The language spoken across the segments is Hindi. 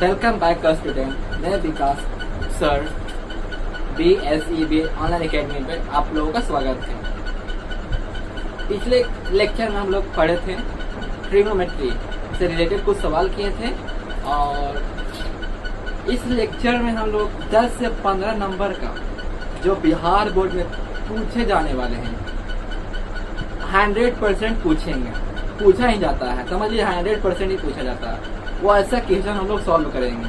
Welcome back student. मैं विकास सर BSEB ऑनलाइन एकेडमी पे आप लोगों का स्वागत है। पिछले लेक्चर में हम लोग पढ़े थे ट्रिग्नोमेट्री से रिलेटेड कुछ सवाल किए थे और इस लेक्चर में हम लोग 10 से 15 नंबर का जो बिहार बोर्ड में पूछे जाने वाले हैं 100% पूछेंगे, पूछा ही जाता है, समझिए 100% ही पूछा जाता है, वो ऐसा क्वेश्चन हम लोग सॉल्व करेंगे।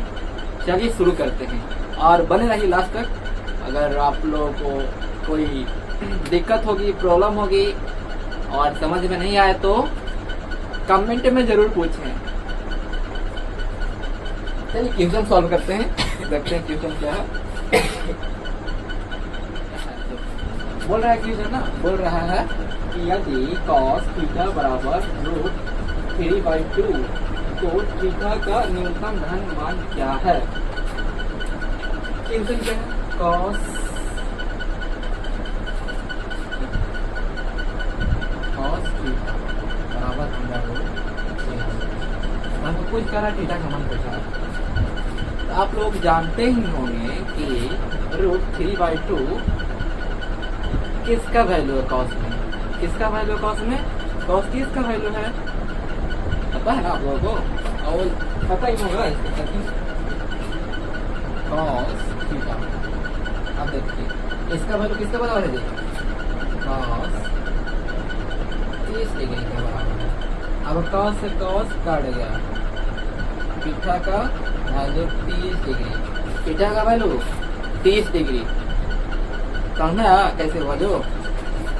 चलिए शुरू करते हैं और बने रहिए लास्ट तक। अगर आप लोगों को कोई दिक्कत होगी, प्रॉब्लम होगी और समझ में नहीं आए तो कमेंट में जरूर पूछें। चलिए क्वेश्चन सॉल्व करते हैं, देखते हैं क्वेश्चन क्या है। बोल रहा है क्वेश्चन ना, बोल रहा है कि यदि cos थीटा बराबर √3/2 तो थीटा का न्यूनतम धन मान क्या है। क्वेश्चन क्या है? cos थीटा बराबर हमको कुछ करा थीटा का मान पूछा। तो आप लोग जानते ही होंगे कि √3/2 किसका वैल्यू है कॉस में, किसका वैल्यू है कॉस में, कॉस किसका वैल्यू है पता है ना आप लोगों को, और पता ही होगा इसका कॉस थीटा। अब देखिए इसका वैल्यू किसका बराबर है, कॉस 30 डिग्री का बराबर है। अब कॉस से कॉस काट गया, थीटा का वैल्यू 30 डिग्री, थीटा का वैल्यू 30 डिग्री। समझा कैसे हुआ? जो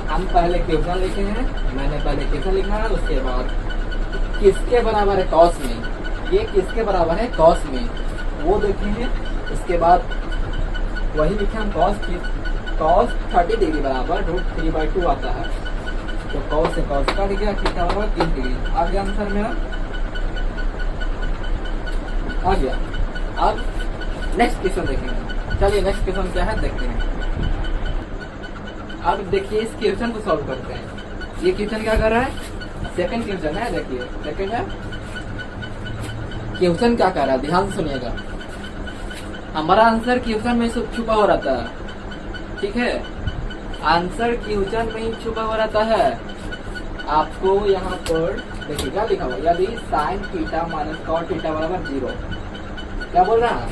हम पहले क्वेश्चन लिखे हैं, मैंने पहले क्वेश्चन लिखा है, उसके बाद किसके बराबर है कॉस में, ये किसके बराबर है कॉस में वो देखेंगे। उसके बाद वही लिखे हम कॉस 30 डिग्री बराबर √3/2 आता है। तो कॉस से कॉस कट गया, थीटा बराबर 30 डिग्री। आ गया आंसर मेरा, आ गया। अब नेक्स्ट क्वेश्चन देखेंगे। चलिए नेक्स्ट क्वेश्चन क्या है देखते हैं। अब देखिए इस क्वेश्चन को सॉल्व करते हैं। ये क्वेश्चन क्या कर रहा है, सेकंड क्वेश्चन है। देखिए सेकंड है क्वेश्चन क्या कर रहा है, ध्यान सुनिएगा। हमारा आंसर क्वेश्चन में छुपा हो रहता है, ठीक है, आंसर क्वेश्चन में ही छुपा हो रहता है। आपको यहाँ पर देखिए क्या लिखा हुआ, यदि sine theta minus cot theta बराबर 0, क्या बोल रहा है,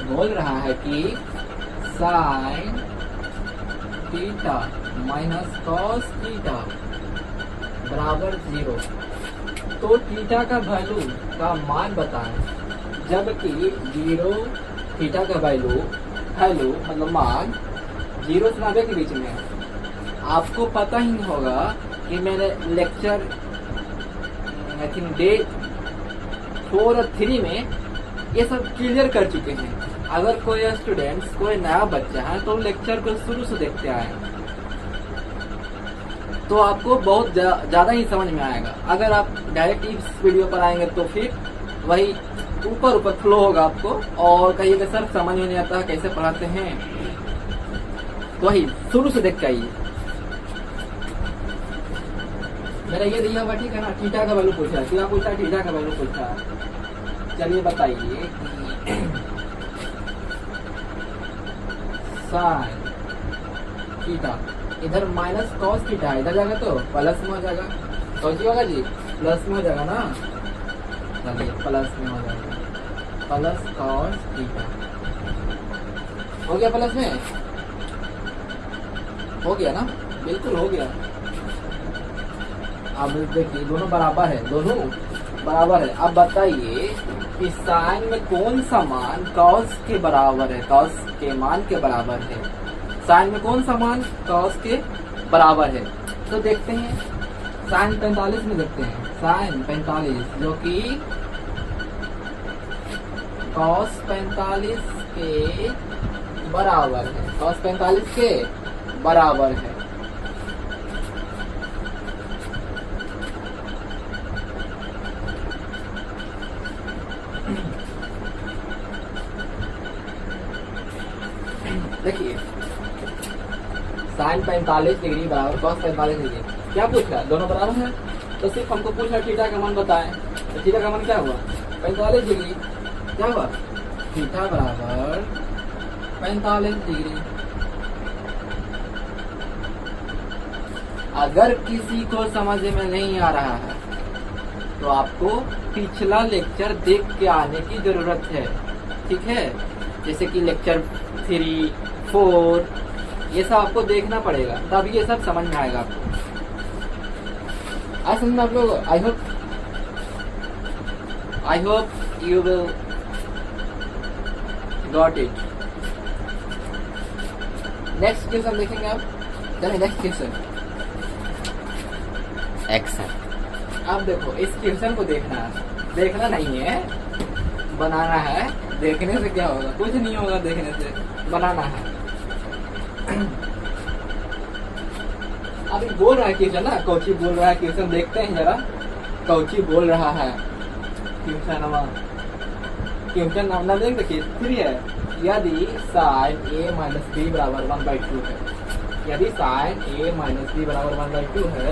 बोल रहा है कि sign theta minus cos theta बराबर 0, तो थीटा का वैल्यू का मान बताएं। जबकि 0 थीटा का वैल्यू मतलब मान 0 से 90 के बीच में है। आपको पता ही नहीं होगा कि मैंने लेक्चर आई थिंक डे 4 और 3 में ये सब क्लियर कर चुके हैं। अगर कोई स्टूडेंट्स, कोई नया बच्चा है तो लेक्चर को शुरू से देखते आए तो आपको बहुत ज्यादा ही समझ में आएगा। अगर आप डायरेक्ट इस वीडियो पर आएंगे तो फिर वही ऊपर फ्लो होगा आपको और कहिएगा सर समझ में नहीं आता कैसे पढ़ाते हैं। तो वही शुरू से देख के आइए। मेरा ये दिया हुआ ठीक है ना, थीटा का वैल्यू पूछा, क्या पूछा, थीटा का वैल्यू पूछा। चलिए बताइए साइन थीटा, इधर माइनस कॉस थीटा, इधर जाएगा तो प्लस में हो जाएगा। सोचिए होगा जी, प्लस में हो जाएगा ना, चलिए प्लस में हो जाएगा, प्लस कॉस थीटा हो गया, प्लस में हो गया ना, बिल्कुल हो गया। अब देखिए दोनों बराबर है, दोनों बराबर है। अब बताइए कि साइन में कौन सा मान कॉस के बराबर है, कॉस के मान के बराबर है। साइन में कौन सा मान कॉस के बराबर है, तो देखते हैं साइन 45 में देखते हैं। साइन 45 जो कि कॉस 45 के बराबर है, कॉस 45 के बराबर है। देखिए साइन 45 डिग्री बराबर कॉस 45 डिग्री, क्या पूछ रहा है, दोनों बराबर है तो सिर्फ हमको पूछ रहा है थीटा का मान बताएं। तो थीटा का मान क्या हुआ, 45 डिग्री। क्या हुआ? थीटा बराबर 45 डिग्री। अगर किसी को समझ में नहीं आ रहा है तो आपको पिछला लेक्चर देख के आने की जरूरत है, ठीक है? जैसे कि लेक्चर 3, 4 ये सब आपको देखना पड़ेगा, तब ये सब समझ में आएगा आपको। आज समझ में आप लोग, I hope you will got it. Next question देखेंगे आप। चलिए नेक्स्ट क्वेश्चन, एक्शन। अब देखो इस क्वेश्चन को देखना नहीं है, बनाना है। देखने से क्या होगा? कुछ नहीं होगा देखने से, बनाना है। अभी बोल रहा है क्वेश्चन ना, कोची बोल रहा है क्वेश्चन, देखते हैं जरा कोची बोल रहा है क्वेश्चन नाम देखिए 3 है। यदि sin a माइनस बी बराबर 1/2 है, यदि sin a माइनस बी बराबर 1/2 है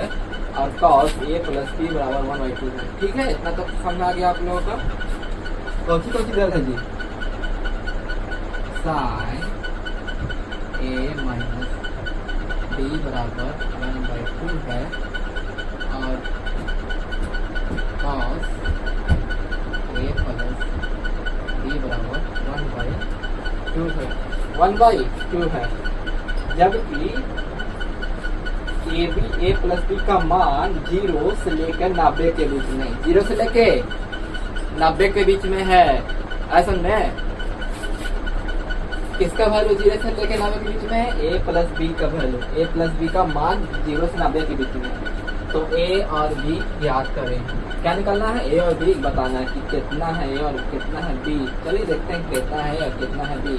और cos a प्लस बी बराबर 1/2 है, ठीक है? इतना तो समझ आ गया आप लोगों का। कौन सी दर्द है जी? sin a माइनस बी बराबर 1/2 है और cos a प्लस बी बराबर 1/2 है। जबकि ए प्लस बी का मान 0 से लेकर 90 के बीच में, 0 से लेके 90 के बीच में है। ऐसा में किसका वैल्यू 0 से लेकर 90 के बीच में है? ए प्लस बी का वैल्यू, ए प्लस बी का मान 0 से 90 के बीच में। तो ए और बी याद करें, क्या निकालना है? ए और बी बताना है कि कितना है ए और कितना है बी। चलिए देखते हैं कितना है और कितना है बी।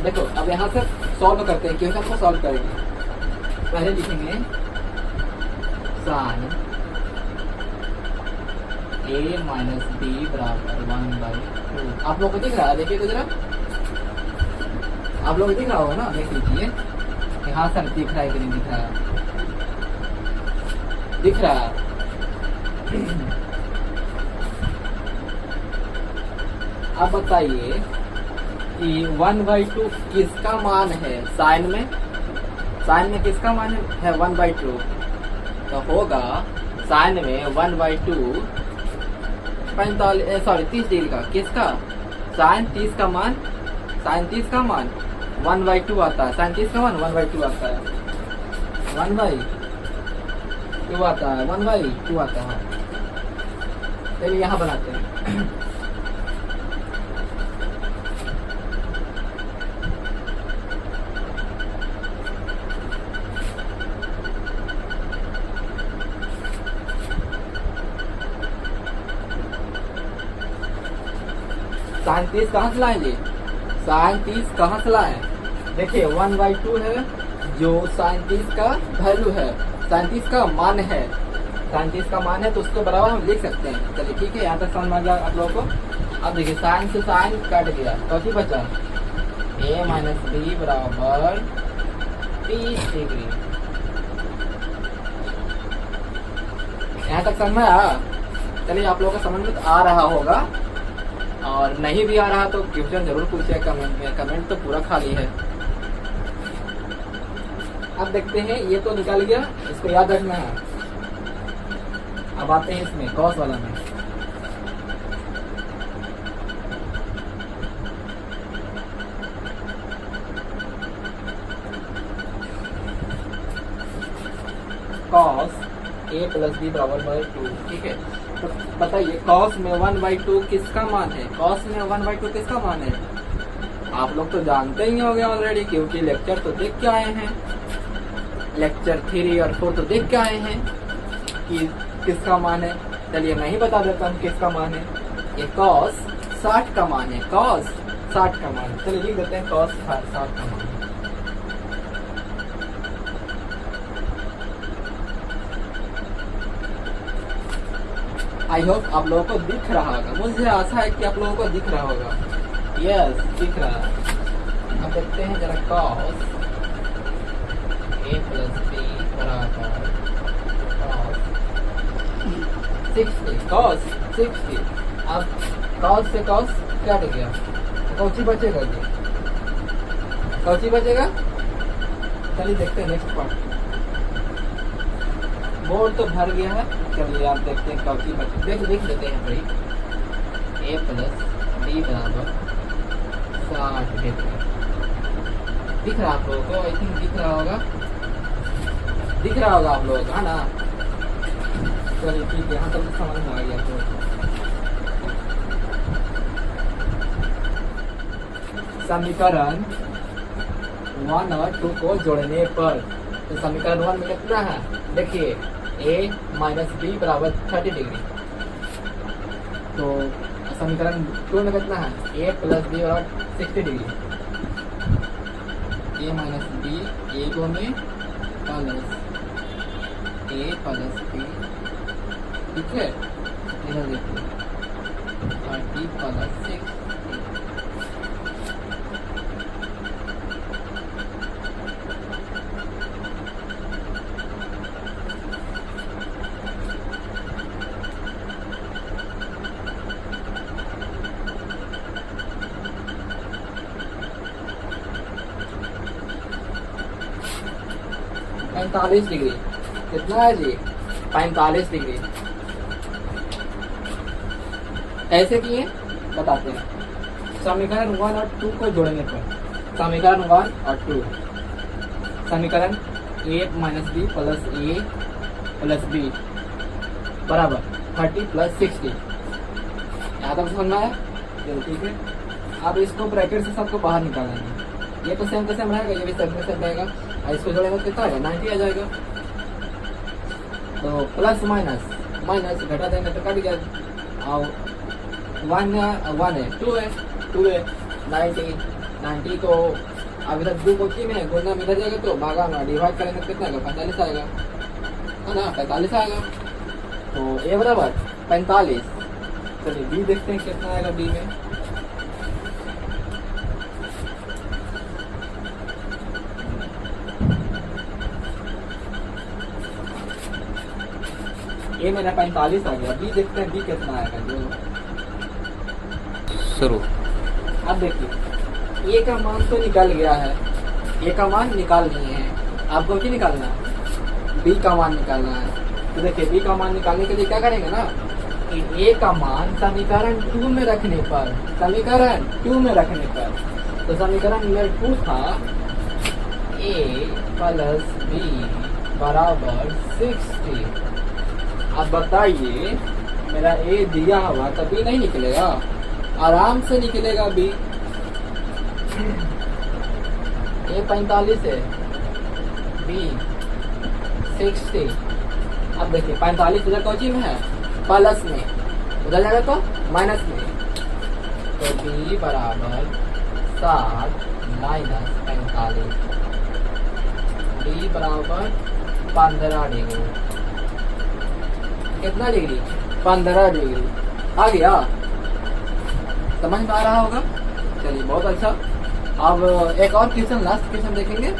देखो अब यहाँ से सॉल्व करते हैं, क्वेश्चन को सॉल्व करेंगे। पहले लिखेंगे sin a माइनस बी बराबर 1/2। आप लोग को दिख रहा है? देखिए तो जरा, आप लोग दिख रहा होगा ना, देख लीजिए। यहाँ सर दिख रहा है कि नहीं दिख रहा है? दिख रहा है। अब बताइए कि 1/2 किसका मान है? साइन में किसका मान है 1/2? तो होगा साइन में 1/2 30 डिग्री का। किसका? साइन 30 का मान 1/2 आता है। साइन 30 का मान 1/2 आता है, 1/2 आता है, 1/2 आता है। चलिए यहाँ बनाते हैं। साइन 30 कहाँ से लाएंगे? साइन 30 कहाँ से लाए? देखिए 1/2 है जो साइन 30 का वैल्यू है, साइन 30 का मान है, साइन 30 का मान है, तो उसके बराबर हम लिख सकते हैं। चलिए ठीक है, यहाँ तक समझ आ गया आप लोगों को। अब देखिए साइन से साइन कट गया, तो क्या बचा? a माइनस बी बराबर 30 डिग्री। यहाँ तक समझ में आया? चलिए आप लोगों का समझ में आ रहा होगा, और नहीं भी आ रहा तो क्वेश्चन जरूर पूछिए कमेंट में। कमेंट तो पूरा खाली है। अब देखते हैं, ये तो निकल गया, इसको याद रखना है। अब आते हैं इसमें कॉस वाला में। कॉस a प्लस बी बराबर 2, ठीक है? तो बताइए कॉस में 1/2 किसका मान है? कॉस में 1/2 किसका मान है? आप लोग तो जानते ही होंगे ऑलरेडी, क्योंकि लेक्चर तो देख के आए हैं। लेक्चर 3 और 4 तो देख के आए हैं कि किसका मान है। चलिए मैं ही बता देता हूँ किसका मान है। ये कॉस 60 का मान है, कॉस 60 का मान। चलिए लिख देते हैं cos 60 का मान। आई होप आप लोगों को दिख रहा होगा, मुझे आशा है कि आप लोगों को दिख रहा होगा। यस, दिख रहा है। अब देखते हैं जरा cos a प्लस b बराबर cos 60। अब cos से cos कट गया तो कौची बचेगा जी? कौची बचेगा? चलिए देखते हैं नेक्स्ट पार्ट। बोर्ड तो भर गया है, चलिए आप देखते हैं कौची बचे। देख लेते हैं भाई। a प्लस b बराबर 60 डिग्री। दिख रहा आप लोगों को? आई थिंक दिख रहा होगा आप लोगों को, है ना? चलिए ठीक है, यहाँ तक तो समझ में आ गया। तो समीकरण 1 और 2 को जोड़ने पर तो समीकरण 1 में कितना है? देखिए a माइनस बी बराबर 30 डिग्री। तो समीकरण 2 में कितना है? a प्लस बी बराबर 60 degree. a minus B, a को में प्लस a प्लस बी, ठीक है? इधर देखिए 30 प्लस 6। पैंतालीस डिग्री कितना है जी? 45 डिग्री। ऐसे किए बताते हैं। समीकरण 1 और 2 को जोड़ने पर समीकरण 1 और 2, समीकरण a minus B plus a plus B बराबर 30 प्लस 60। यहाँ तक समझ में आया? चलो ठीक है। अब इसको ब्रैकेट से सबको बाहर निकालेंगे। ये तो सेम टू सेम रहेगा, ये भी सेम टू सेम रहेगा। इसको जोड़ेगा कितना आएगा? 90 आ जाएगा। तो प्लस माइनस माइनस घटा देंगे तो कट गया। और 1 है 2 है 90 को अब इधर 2 को की में गुना में इधर जाएगा तो भागा में डिवाइड करेंगे तो कितना आएगा? 45 आएगा, है ना? 45 आएगा। तो ए बराबर 45। चलिए बी देखते हैं कितना आएगा बी में। ए मेरा 45 आ गया। बी देखते हैं बी कितना आएगा जो शुरू। अब देखिए ए का मान तो निकल गया है, ए का मान निकाल लिए हैं। आपको क्या निकालना है? बी का मान निकालना है। तो देखिए बी का मान निकालने के लिए क्या करेंगे ना कि ए का मान समीकरण 2 में रखने पर, समीकरण 2 में रखने पर, तो समीकरण नंबर 2 था a प्लस बी बराबर 60। अब बताइए मेरा ए दिया हुआ तो बी नहीं निकलेगा? आराम से निकलेगा बी। ए 45 है, बी 60। अब देखिए 45 उधर कौची में है? प्लस में। उधर जाएगा तो माइनस में। तो बी बराबर 60 माइनस 45, बी बराबर 15 डिग्री। कितना डिग्री? 15 डिग्री आ गया। समझ में आ रहा होगा? चलिए बहुत अच्छा। अब एक और क्वेश्चन, लास्ट क्वेश्चन देखेंगे।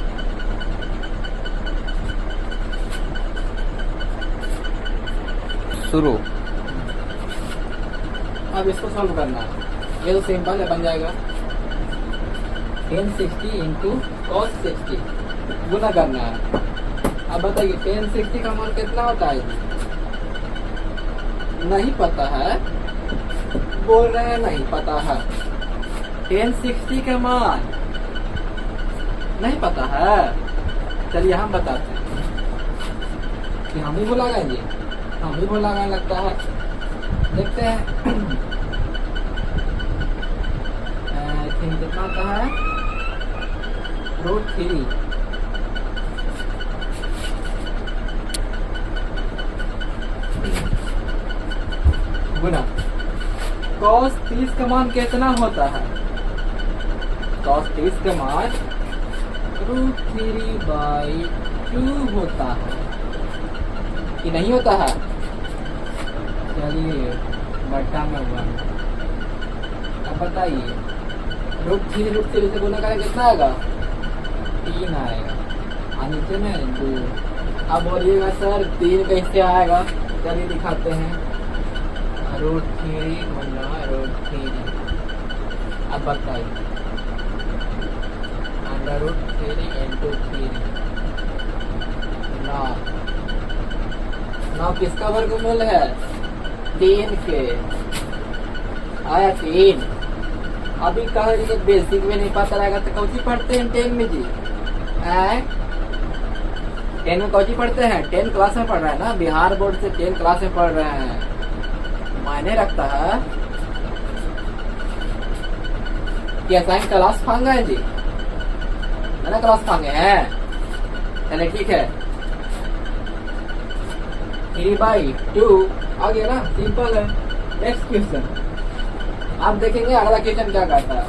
शुरू। अब इसको सॉल्व करना है। ये तो सिंपल है, बन जाएगा 1060 इंटू cos 60 गुना करना है। अब बताइए 1060 का मान कितना होता है? नहीं पता है, बोल रहे हैं नहीं पता है। 1060 का मान नहीं पता है। चलिए हम बताते हैं कि हम ही भुला गए, हम ही भुला गए लगता है। देखते हैं कितना आता है? √3 गुना cos 30 का मान कितना होता है? cos 30 का मान √3/2 होता है कि नहीं होता है? चलिए बट्टा में हुआ। अब बताइए √3 से गुना करें कितना आएगा? 3 आएगा और नीचे में 2। अब बोलिएगा सर 3 कैसे आएगा? चलिए दिखाते हैं। √3 गुना √3। अब बताइए √3 into 3 9 किसका वर्गमूल है? 3 के। आया 3। अभी कहा कि बेसिक में नहीं पता रहेगा तो कौन सी पढ़ते हैं 10 में जी? 10 में कौन सी पढ़ते हैं? 10 क्लास में पढ़ रहे हैं ना, बिहार बोर्ड से 10 क्लास में पढ़ रहे हैं। मायने रखता है कि असाइन क्लास फांगा है जी, मैंने क्लास फांगे हैं। चलिए ठीक है, 3/2 आ गया ना, सिंपल है। नेक्स्ट क्वेश्चन आप देखेंगे अगला क्वेश्चन क्या करता है।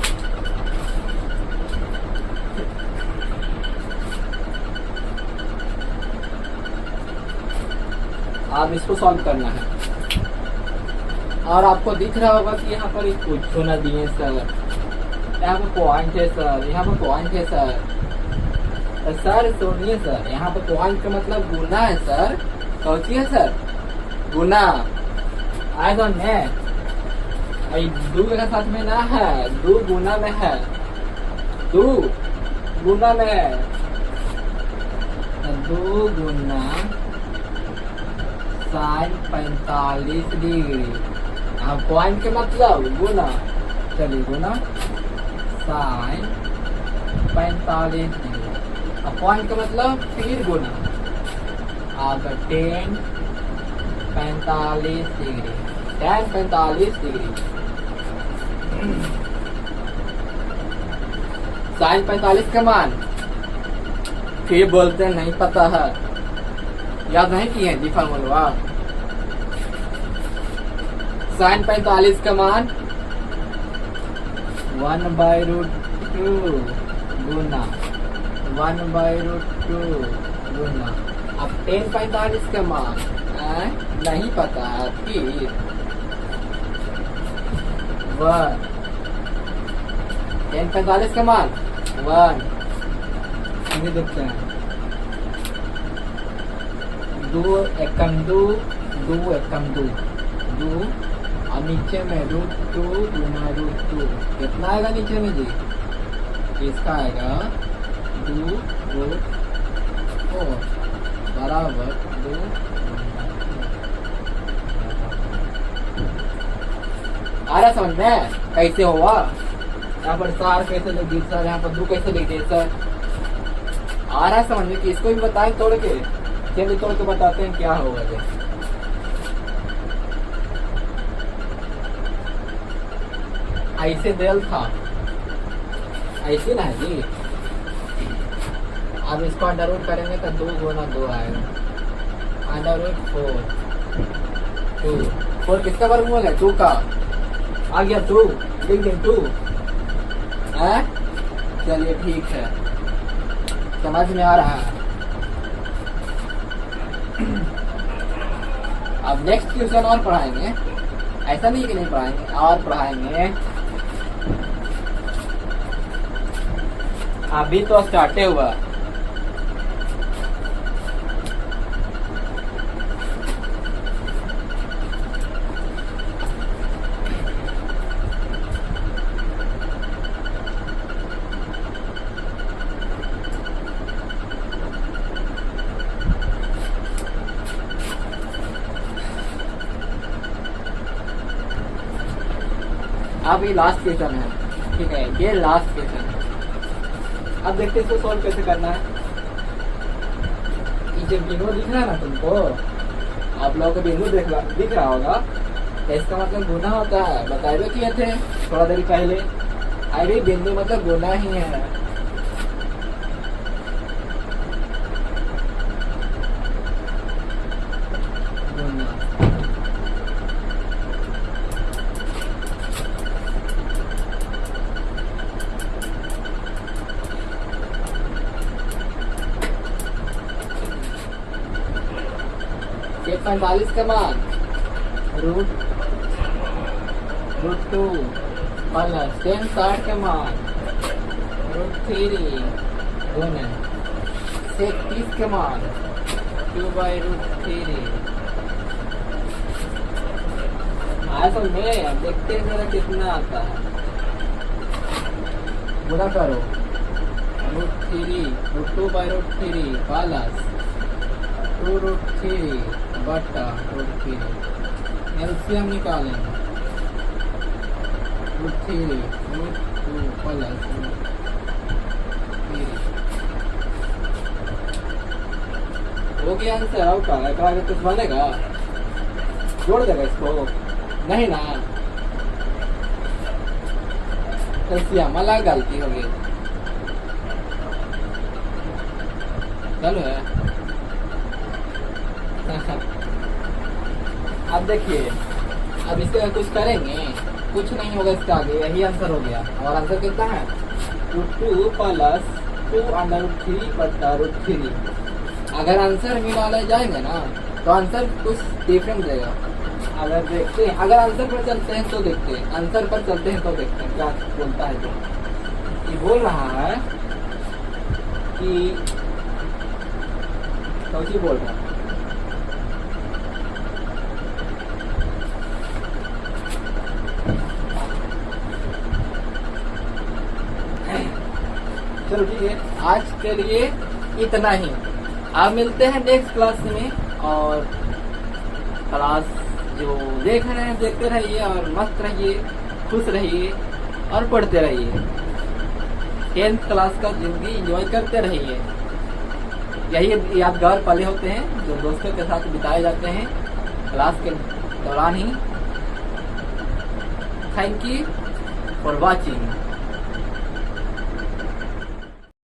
आप इसको सॉल्व करना है और आपको दिख रहा होगा कि यहाँ पर कुछ ना दिए सर, यहाँ पर पॉइंट है सर, यहाँ पर पॉइंट है सर। सर सुनिए सर, यहाँ पर पॉइंट का मतलब गुना है सर। कौची है सर? गुना। आए तो ने 2 के साथ में ना है, 2 गुना में है, 2 गुना में है, 2 गुना sin 45 डिग्री। अब पॉइंट के मतलब गुना। चलिए गुना sin 45 डिग्री। अब पॉइंट का मतलब फिर गुना। अब tan 45 degree, tan 45 degree sin 45 का मान फिर बोलते हैं नहीं पता है, याद नहीं किए हैं जी फार्मूला। sin 45 का मान 1/√2 गुना 1/√2 गुना। अब tan 45 का मान नहीं पता है, फिर 1 tan 45 का मान 1 देखते हैं, 2 एकम 2 2 एकम 2 2 और नीचे में √2 गुना √2 कितना आएगा नीचे में जी? इसका आएगा 2/4 बराबर 2। आ रहा समझ में कैसे हुआ? यहाँ पर 4 कैसे लिख दी सर, यहाँ पर 2 कैसे लिख दिए सर? आ रहा समझ में कि इसको भी बताएं तोड़ के? चलिए तोड़ के बताते हैं क्या होगा जी। ऐसे दिल था, ऐसे ना है जी। अब इसको अंडर करेंगे तो 2 गुना 2 आएगा, √4 4 किसका वर्गमूल है? 2 का। आ गया 2, लिख दें 2 है। चलिए ठीक है, समझ में आ रहा है। अब नेक्स्ट क्वेश्चन और पढ़ाएंगे, ऐसा नहीं कि नहीं पढ़ाएंगे, और पढ़ाएंगे। अभी तो स्टार्ट हुआ। अब ये लास्ट क्वेश्चन है, ठीक है, ये लास्ट क्वेश्चन है। अब देखते हैं इसको सॉल्व कैसे करना है। ये जो बिंदु दिख रहा है ना तुमको, आप लोगों को बिंदु दिख रहा होगा, तो इसका मतलब गुना होता है। बताए किए थे थोड़ा देर पहले। अरे बिंदु मतलब गुना ही है। 45 का मान रूट 2 प्लस tan 60 का मान रूट 3 गुना sec 30 का मान 2/√3। आया समझ में? देखते हैं जरा कितना आता है। गुणा करो √3 √2/√3 प्लस 2√3 बटा √3। एलसीएम निकालेंगे √3 √2 प्लस √3 हो गया आंसर। अब का आगे कुछ बनेगा? जोड़ देगा इसको? नहीं ना, एलसीएम अलग गलती हो गई। चलो है अब देखिए, अब इसके कुछ करेंगे, कुछ नहीं होगा इसके आगे, यही आंसर हो गया। और आंसर कितना है? √2 प्लस 2√3 बटा √3। अगर आंसर मिला जाएंगे ना तो आंसर कुछ डिफरेंट देगा। अगर देखते हैं, अगर आंसर पर चलते हैं तो देखते हैं, आंसर पर चलते हैं तो देखते हैं क्या बोलता है। तो ये बोल रहा है कि कौची बोल रहा है, चलो ठीक है, आज के लिए इतना ही। आप मिलते हैं नेक्स्ट क्लास में, और क्लास जो देख रहे हैं देखते रहिए और मस्त रहिए, खुश रहिए और पढ़ते रहिए। 10th क्लास का जिंदगी एंजॉय करते रहिए। यही यादगार पल होते हैं जो दोस्तों के साथ बिताए जाते हैं क्लास के दौरान ही। Thank you for watching.